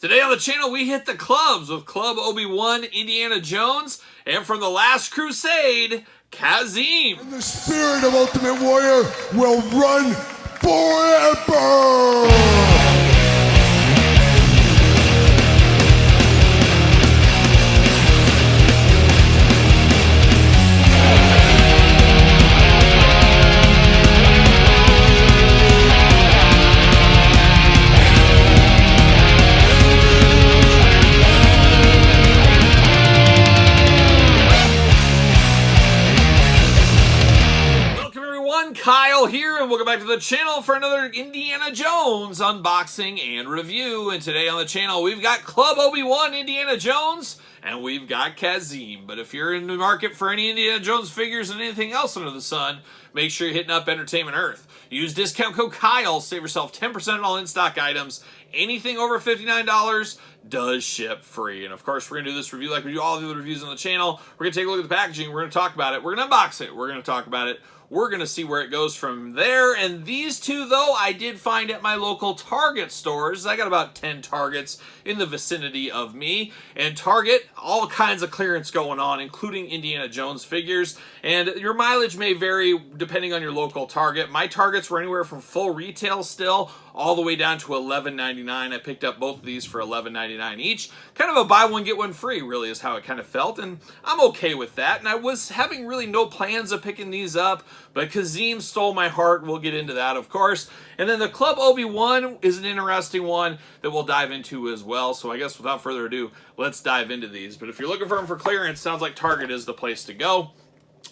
Today on the channel, we hit the clubs with Club Obi-Wan, Indiana Jones, and from The Last Crusade, Kazim. And the spirit of Ultimate Warrior will run forever! Kyle here, and welcome back to the channel for another Indiana Jones unboxing and review. And today on the channel, we've got Club Obi-Wan, Indiana Jones, and we've got Kazim. But if you're in the market for any Indiana Jones figures and anything else under the sun, make sure you're hitting up Entertainment Earth. Use discount code Kyle, save yourself 10% on all in-stock items. Anything over $59 does ship free. And of course, we're going to do this review like we do all the other reviews on the channel. We're going to take a look at the packaging. We're going to talk about it. We're going to unbox it. We're going to talk about it. We're going to see where it goes from there. And these two, though, I did find at my local Target stores. I got about 10 Targets in the vicinity of me. And Target, all kinds of clearance going on, including Indiana Jones figures. And your mileage may vary depending on your local Target. My Targets were anywhere from full retail still all the way down to $11.99. I picked up both of these for $11.99 each. Kind of a buy one, get one free, really, is how it kind of felt. And I'm okay with that. And I was having really no plans of picking these up. But Kazim stole my heart. We'll get into that, of course. And then the Club Obi-Wan is an interesting one that we'll dive into as well. So I guess without further ado, let's dive into these. But if you're looking for them for clearance, sounds like Target is the place to go.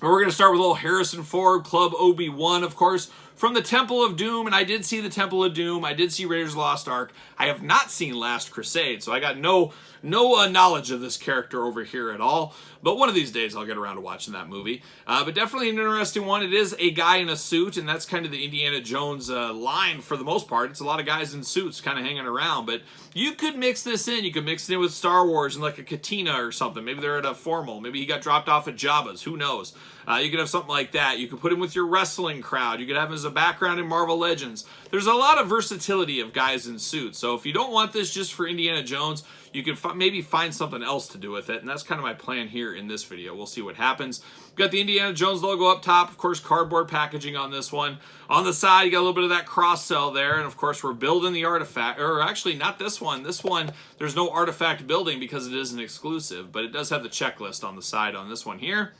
We're going to start with a little Harrison Ford, Club Obi-Wan, of course, from the Temple of Doom. And I did see the Temple of Doom. I did see Raiders of the Lost Ark. I have not seen Last Crusade, so I got no knowledge of this character over here at all. But one of these days, I'll get around to watching that movie. But definitely an interesting one. It is a guy in a suit, and that's kind of the Indiana Jones line for the most part. It's a lot of guys in suits kind of hanging around. But you could mix this in. You could mix it in with Star Wars and like a Katina or something. Maybe they're at a formal. Maybe he got dropped off at Jabba's. Who knows? You could have something like that. You could put him with your wrestling crowd. You could have him as a background in Marvel Legends. There's a lot of versatility of guys in suits. So if you don't want this just for Indiana Jones, you can maybe find something else to do with it. And that's kind of my plan here in this video. We'll see what happens. We've got the Indiana Jones logo up top. Of course, cardboard packaging on this one. On the side, you got a little bit of that cross-sell there. And of course, we're building the artifact. Or actually, not this one. This one, there's no artifact building because it is an exclusive. But it does have the checklist on the side on this one here.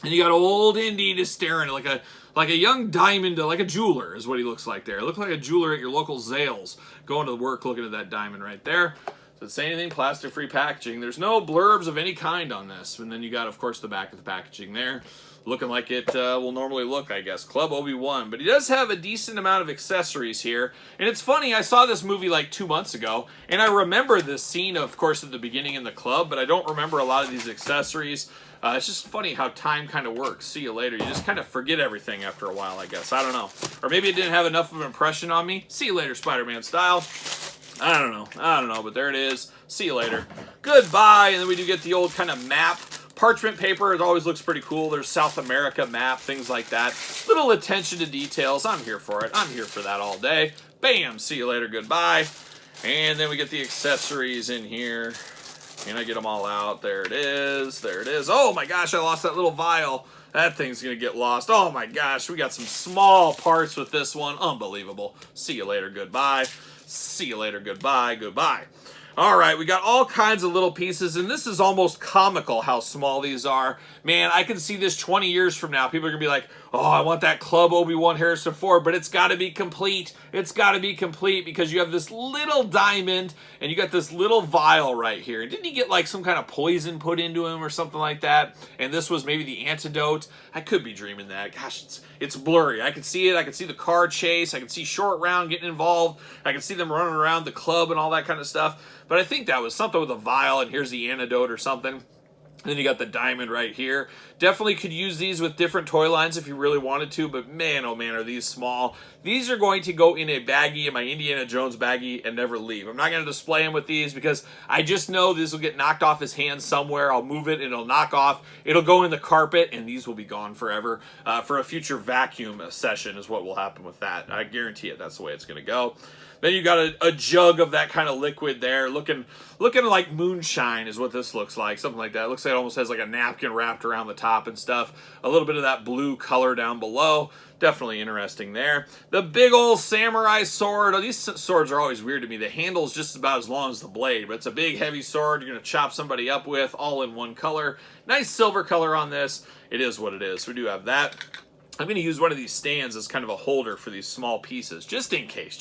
And you got old Indy just staring like a young diamond, like a jeweler is what he looks like there. Look like a jeweler at your local Zales, going to work looking at that diamond right there. Doesn't say anything, plastic-free packaging. There's no blurbs of any kind on this. And then you got, of course, the back of the packaging there, looking like it will normally look, I guess. Club Obi-Wan. But he does have a decent amount of accessories here. And it's funny, I saw this movie like 2 months ago, and I remember this scene, of course, at the beginning in the club, but I don't remember a lot of these accessories. It's just funny how time kind of works. See you later. You just kind of forget everything after a while, I guess. I don't know. Or maybe it didn't have enough of an impression on me. See you later, Spider-Man style. I don't know, but there it is. See you later. Goodbye. And then we do get the old kind of map. Parchment paper, it always looks pretty cool. There's South America map, things like that. Little attention to details. I'm here for it. I'm here for that all day. Bam. See you later. Goodbye. And then we get the accessories in here. And I get them all out. There it is. There it is. Oh my gosh, I lost that little vial. That thing's going to get lost. Oh my gosh, we got some small parts with this one. Unbelievable. See you later. Goodbye. See you later. Goodbye. Goodbye. All right, we got all kinds of little pieces, and this is almost comical how small these are. Man, I can see this 20 years from now. People are going to be like, oh, I want that Club Obi-Wan Harrison Ford, but it's got to be complete. It's got to be complete because you have this little diamond, and you got this little vial right here. Didn't he get like some kind of poison put into him or something like that? And this was maybe the antidote. I could be dreaming that. Gosh, it's blurry. I can see it. I can see the car chase. I can see Short Round getting involved. I can see them running around the club and all that kind of stuff. But I think that was something with a vial, and here's the antidote or something. Then you got the diamond right here. Definitely could use these with different toy lines if you really wanted to, but man, oh man, are these small. These are going to go in a baggie, in my Indiana Jones baggie, and never leave. I'm not going to display them with these because I just know this will get knocked off his hand somewhere. I'll move it and it'll knock off. It'll go in the carpet, and these will be gone forever. For a future vacuum session is what will happen with that. I guarantee it. That's the way it's going to go. Then you got a jug of that kind of liquid there, looking like moonshine is what this looks like, something like that. It looks like it almost has like a napkin wrapped around the top and stuff. A little bit of that blue color down below. Definitely interesting there. The big old samurai sword. Oh, these swords are always weird to me. The handle's just about as long as the blade, but it's a big heavy sword you're going to chop somebody up with, all in one color. Nice silver color on this. It is what it is. We do have that. I'm going to use one of these stands as kind of a holder for these small pieces, just in case.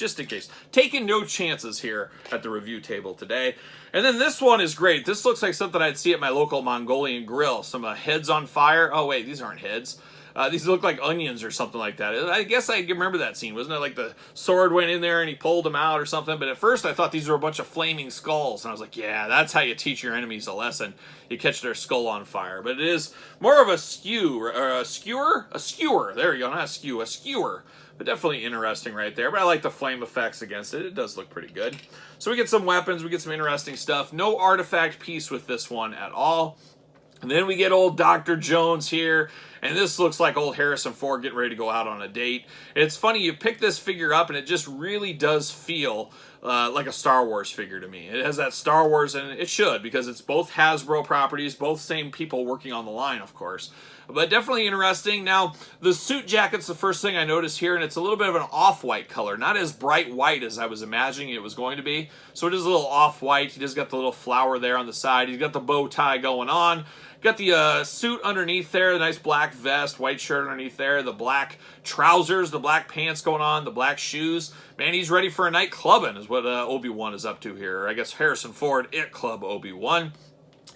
Taking no chances here at the review table today. And then this one is great. This looks like something I'd see at my local Mongolian grill. Some heads on fire. Oh, wait, these aren't heads. These look like onions or something like that. I guess I remember that scene. Wasn't it like the sword went in there and he pulled them out or something? But at first I thought these were a bunch of flaming skulls. And I was like, yeah, that's how you teach your enemies a lesson. You catch their skull on fire. But it is more of a skewer. A skewer. There you go. Not a skew. A skewer. But definitely interesting right there. But I like the flame effects against it. It does look pretty good. So we get some weapons. We get some interesting stuff. No artifact piece with this one at all. And then we get old Dr. Jones here, and this looks like old Harrison Ford getting ready to go out on a date. It's funny, you pick this figure up, and it just really does feel like a Star Wars figure to me. It has that Star Wars, and it should, because it's both Hasbro properties, both same people working on the line, of course. But definitely interesting. Now, the suit jacket's the first thing I noticed here, and it's a little bit of an off-white color. Not as bright white as I was imagining it was going to be. So it is a little off-white. He just got the little flower there on the side. He's got the bow tie going on. Got the suit underneath there, the nice black vest, white shirt underneath there, the black trousers, the black pants going on, the black shoes. Man, he's ready for a night clubbing is what Obi-Wan is up to here. Or I guess Harrison Ford, It Club Obi-Wan.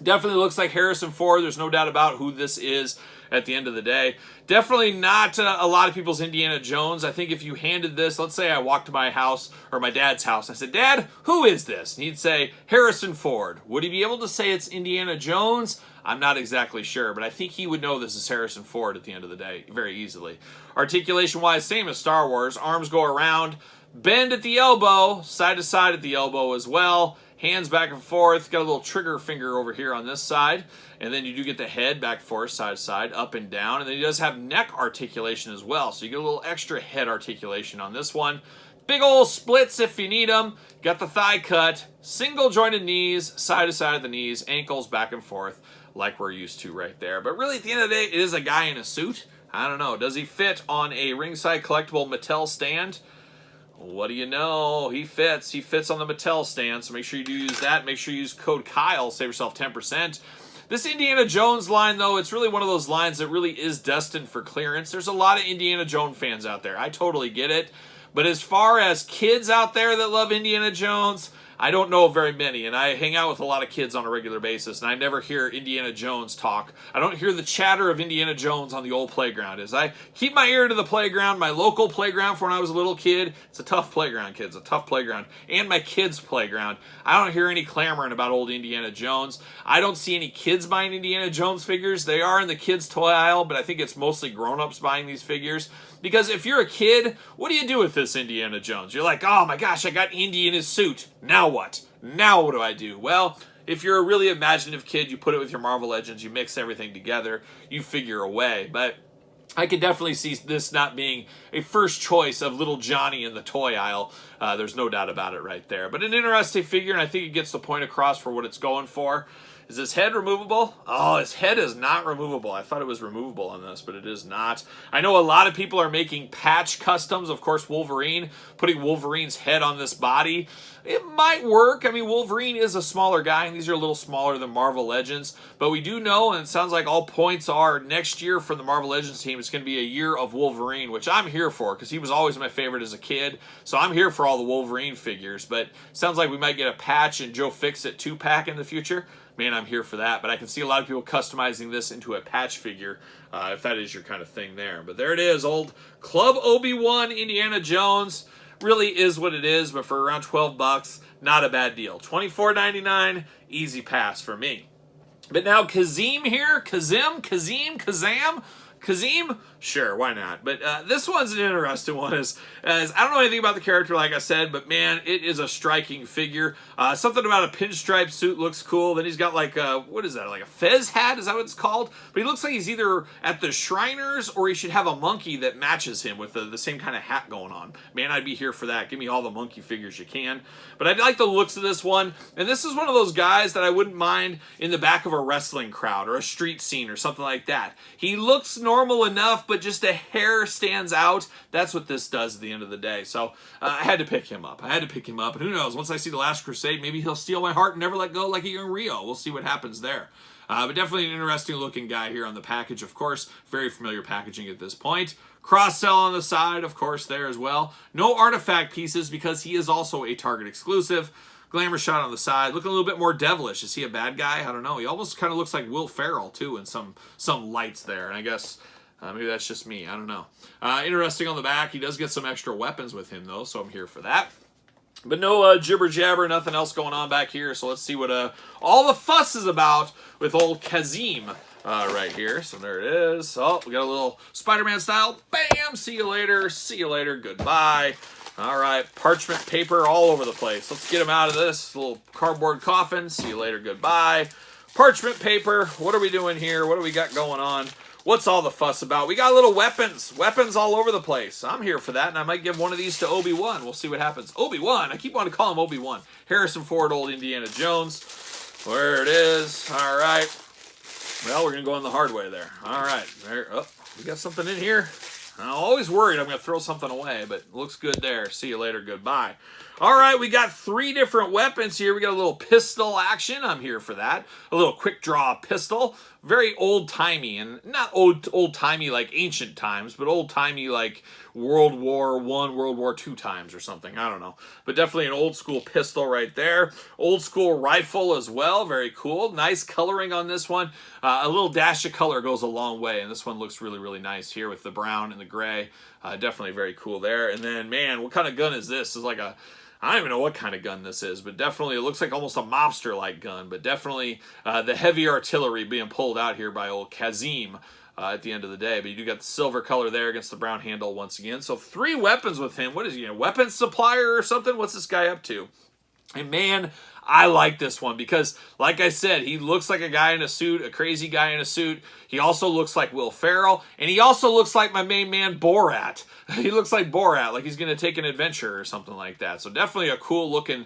Definitely looks like Harrison Ford. There's no doubt about who this is at the end of the day. Definitely not a lot of people's Indiana Jones. I think if you handed this, let's say I walked to my house or my dad's house, and I said, Dad, who is this? And he'd say, Harrison Ford. Would he be able to say it's Indiana Jones? I'm not exactly sure, but I think he would know this is Harrison Ford at the end of the day very easily. Articulation-wise, same as Star Wars. Arms go around, bend at the elbow, side to side at the elbow as well. Hands back and forth. Got a little trigger finger over here on this side. And then you do get the head back and forth, side to side, up and down. And then he does have neck articulation as well. So you get a little extra head articulation on this one. Big old splits if you need them. Got the thigh cut. Single jointed knees, side to side of the knees. Ankles back and forth like we're used to right there. But really at the end of the day, it is a guy in a suit. I don't know. Does he fit on a ringside collectible Mattel stand? What do you know? He fits. He fits on the Mattel stand, so make sure you do use that. Make sure you use code Kyle, save yourself 10%. This Indiana Jones line, though, it's really one of those lines that really is destined for clearance. There's a lot of Indiana Jones fans out there. I totally get it. But as far as kids out there that love Indiana Jones, I don't know very many, and I hang out with a lot of kids on a regular basis, and I never hear Indiana Jones talk. I don't hear the chatter of Indiana Jones on the old playground. As I keep my ear to the playground, my local playground from when I was a little kid. It's a tough playground, kids, a tough playground. And my kids' playground. I don't hear any clamoring about old Indiana Jones. I don't see any kids buying Indiana Jones figures. They are in the kids' toy aisle, but I think it's mostly grown-ups buying these figures. Because if you're a kid, what do you do with this Indiana Jones? You're like, oh my gosh, I got Indy in his suit. Now what? Now what do I do? Well, if you're a really imaginative kid, you put it with your Marvel Legends, you mix everything together, you figure a way. But I could definitely see this not being a first choice of little Johnny in the toy aisle. There's no doubt about it right there. But an interesting figure, and I think it gets the point across for what it's going for. Is his head removable? Oh, his head is not removable. I thought it was removable on this, but it is not. I know a lot of people are making patch customs. Of course, Wolverine, putting Wolverine's head on this body. It might work. I mean, Wolverine is a smaller guy, and these are a little smaller than Marvel Legends. But we do know, and it sounds like all points are next year for the Marvel Legends team, it's going to be a year of Wolverine, which I'm here for, because he was always my favorite as a kid. So I'm here for all the Wolverine figures. But sounds like we might get a patch and Joe Fix-It 2-pack in the future. Man, I'm here for that, but I can see a lot of people customizing this into a patch figure, if that is your kind of thing there. But there it is, old Club Obi-Wan Indiana Jones. Really is what it is, but for around 12 bucks, not a bad deal. $24.99, easy pass for me. But now Kazim here, Kazim, Kazim? Sure, why not? But this one's an interesting one as I don't know anything about the character, like I said, but man, it is a striking figure. Something about a pinstripe suit looks cool. Then he's got like a, what is that, like a fez hat? Is that what it's called? But he looks like he's either at the Shriners or he should have a monkey that matches him with the same kind of hat going on. Man, I'd be here for that. Give me all the monkey figures you can. But I like the looks of this one. And this is one of those guys that I wouldn't mind in the back of a wrestling crowd or a street scene or something like that. He looks normal enough, but just a hair stands out. That's what this does at the end of the day. So I had to pick him up. And who knows, once I see The Last Crusade, maybe he'll steal my heart and never let go like a young Rio. We'll see what happens there. But definitely an interesting looking guy here on the package, of course. Very familiar packaging at this point. Cross-sell on the side, of course, there as well. No artifact pieces because he is also a Target exclusive. Glamour shot on the side, looking a little bit more devilish. Is he a bad guy? I don't know. He almost kind of looks like Will Ferrell, too, in some lights there. And I guess maybe that's just me. I don't know. Interesting on the back. He does get some extra weapons with him, though, so I'm here for that. But no jibber-jabber, nothing else going on back here. So let's see what all the fuss is about with old Kazim right here. So there it is. Oh, we got a little Spider-Man style. Bam! See you later. See you later. Goodbye. All right, parchment paper all over the place. Let's get him out of this little cardboard coffin. See you later. Goodbye. Parchment paper. What are we doing here? What do we got going on? What's all the fuss about? We got little weapons. Weapons all over the place. I'm here for that, and I might give one of these to Obi-Wan. We'll see what happens. Obi-Wan. I keep wanting to call him Obi-Wan. Harrison Ford, old Indiana Jones. Where it is. All right. Well, we're going to go in the hard way there. All right. There. Oh, we got something in here. I'm always worried I'm going to throw something away, but it looks good there. See you later. Goodbye. All right, we got 3 different weapons here. We got a little pistol action. I'm here for that. A little quick draw pistol. Very old-timey, and not old-timey like ancient times, but old-timey like World War I, World War II times or something. I don't know. But definitely an old-school pistol right there. Old-school rifle as well. Very cool. Nice coloring on this one. A little dash of color goes a long way, and this one looks really, really nice here with the brown and the gray. Definitely very cool there. And then, man, what kind of gun is this? It's like a... I don't even know what kind of gun this is, but definitely it looks like almost a mobster-like gun, but definitely the heavy artillery being pulled out here by old Kazim at the end of the day. But you do got the silver color there against the brown handle once again. So 3 weapons with him. What is he, a weapons supplier or something? What's this guy up to? And man, I like this one because, like I said, he looks like a guy in a suit, a crazy guy in a suit. He also looks like Will Ferrell, and he also looks like my main man, Borat. He looks like Borat, like he's going to take an adventure or something like that. So definitely a cool-looking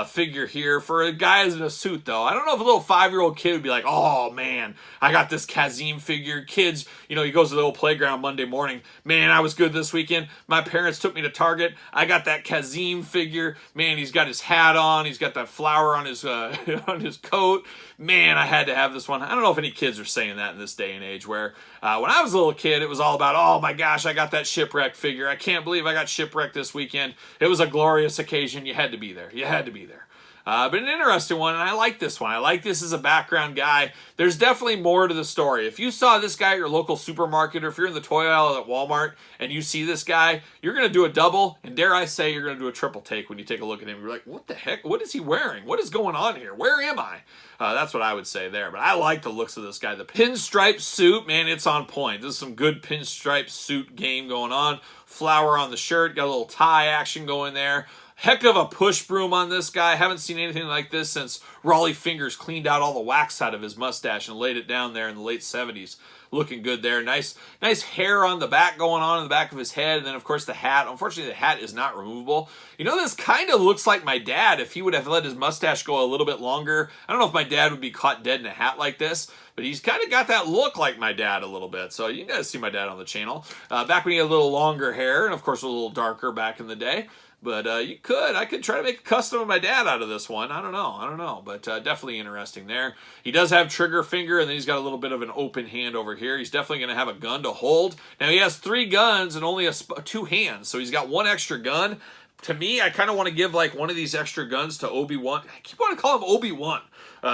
figure here. For a guy in a suit, though, I don't know if a little 5-year-old kid would be like, oh, man, I got this Kazim figure. Kids, you know, he goes to the old playground Monday morning. Man, I was good this weekend. My parents took me to Target. I got that Kazim figure. Man, he's got his hat on. He's got that flower on his on his coat. Man, I had to have this one. I don't know if any kids are saying that in this day and age where when I was a little kid, it was all about, oh my gosh, I got that shipwreck figure. I can't believe I got shipwrecked this weekend. It was a glorious occasion. You had to be there. You had to be there. But an interesting one, and I like this one. I like this as a background guy. There's definitely more to the story. If you saw this guy at your local supermarket, or if you're in the toy aisle at Walmart and you see this guy, you're going to do a double, and dare I say, you're going to do a triple take when you take a look at him. You're like, what the heck? What is he wearing? What is going on here? Where am I? That's what I would say there. But I like the looks of this guy. The pinstripe suit, man, it's on point. This is some good pinstripe suit game going on. Flower on the shirt. Got a little tie action going there. Heck of a push broom on this guy. Haven't seen anything like this since Raleigh Fingers cleaned out all the wax out of his mustache and laid it down there in the late 70s. Looking good there. Nice hair on the back going on in the back of his head. And then, of course, the hat. Unfortunately, the hat is not removable. You know, this kind of looks like my dad if he would have let his mustache go a little bit longer. I don't know if my dad would be caught dead in a hat like this, but he's kind of got that look like my dad a little bit. So you guys see my dad on the channel. Back when he had a little longer hair and, of course, a little darker back in the day. But I could try to make a custom of my dad out of this one. I don't know. But definitely interesting there. He does have trigger finger, and then he's got a little bit of an open hand over here. He's definitely going to have a gun to hold. Now, he has 3 guns and only 2 hands, so he's got 1 extra gun. To me, I kind of want to give like one of these extra guns to Obi-Wan. I keep wanting to call him Obi-Wan.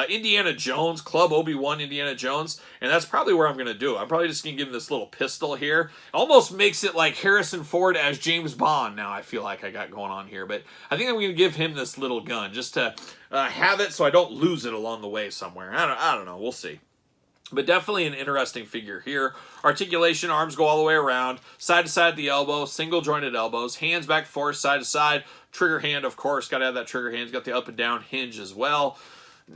Indiana Jones, Club Obi-Wan Indiana Jones, and that's probably where I'm going to do it. I'm probably just going to give him this little pistol here. Almost makes it like Harrison Ford as James Bond now, I feel like I got going on here, but I think I'm going to give him this little gun just to have it so I don't lose it along the way somewhere. I don't know. We'll see. But definitely an interesting figure here. Articulation, arms go all the way around, side to side at the elbow, single jointed elbows, hands back forth, side to side. Trigger hand, of course, got to have that trigger hand. He's got the up and down hinge as well.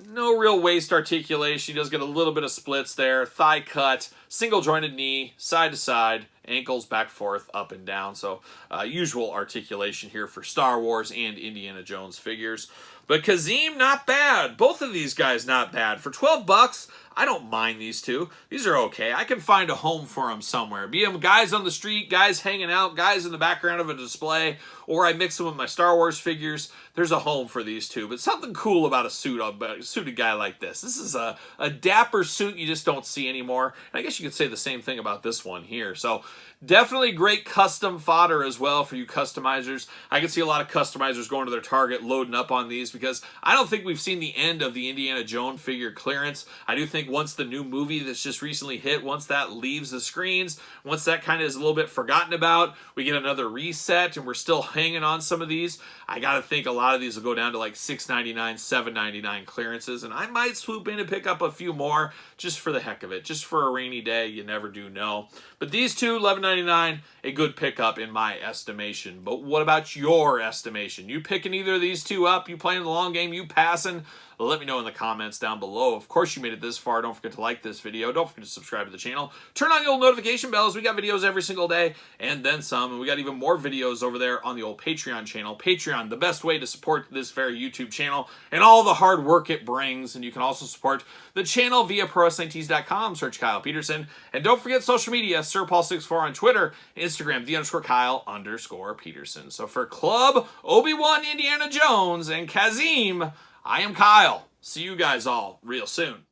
No real waist articulation. He does get a little bit of splits there. Thigh cut, single jointed knee, side to side, ankles back forth, up and down. So usual articulation here for Star Wars and Indiana Jones figures. But Kazim, not bad. Both of these guys, not bad. For 12 bucks, I don't mind these two. These are okay. I can find a home for them somewhere. Be them guys on the street, guys hanging out, guys in the background of a display, or I mix them with my Star Wars figures. There's a home for these two. But something cool about a suited guy like this. This is a dapper suit you just don't see anymore. And I guess you could say the same thing about this one here. So definitely great custom fodder as well for you customizers. I can see a lot of customizers going to their Target loading up on these because I don't think we've seen the end of the Indiana Jones figure clearance. I do think once the new movie that's just recently hit, once that leaves the screens, once that kind of is a little bit forgotten about, we get another reset and we're still hanging on some of these. I got to think a lot of these will go down to like $6.99, $7.99 clearances, and I might swoop in and pick up a few more just for the heck of it, just for a rainy day. You never do know. But these two, $11.99, a good pickup in my estimation. But what about your estimation? You picking either of these two up? You playing the long game? You passing? Let me know in the comments down below. Of course, you made it this far. Don't forget to like this video. Don't forget to subscribe to the channel. Turn on the old notification bells. We got videos every single day and then some. And we got even more videos over there on the old Patreon channel. Patreon, the best way to support this very YouTube channel and all the hard work it brings. And you can also support the channel via ProWrestlingTees.com. Search Kyle Peterson. And don't forget social media, SirPaul64 on Twitter, Instagram, _Kyle_Peterson. So for Club Obi-Wan Indiana Jones and Kazim, I am Kyle. See you guys all real soon.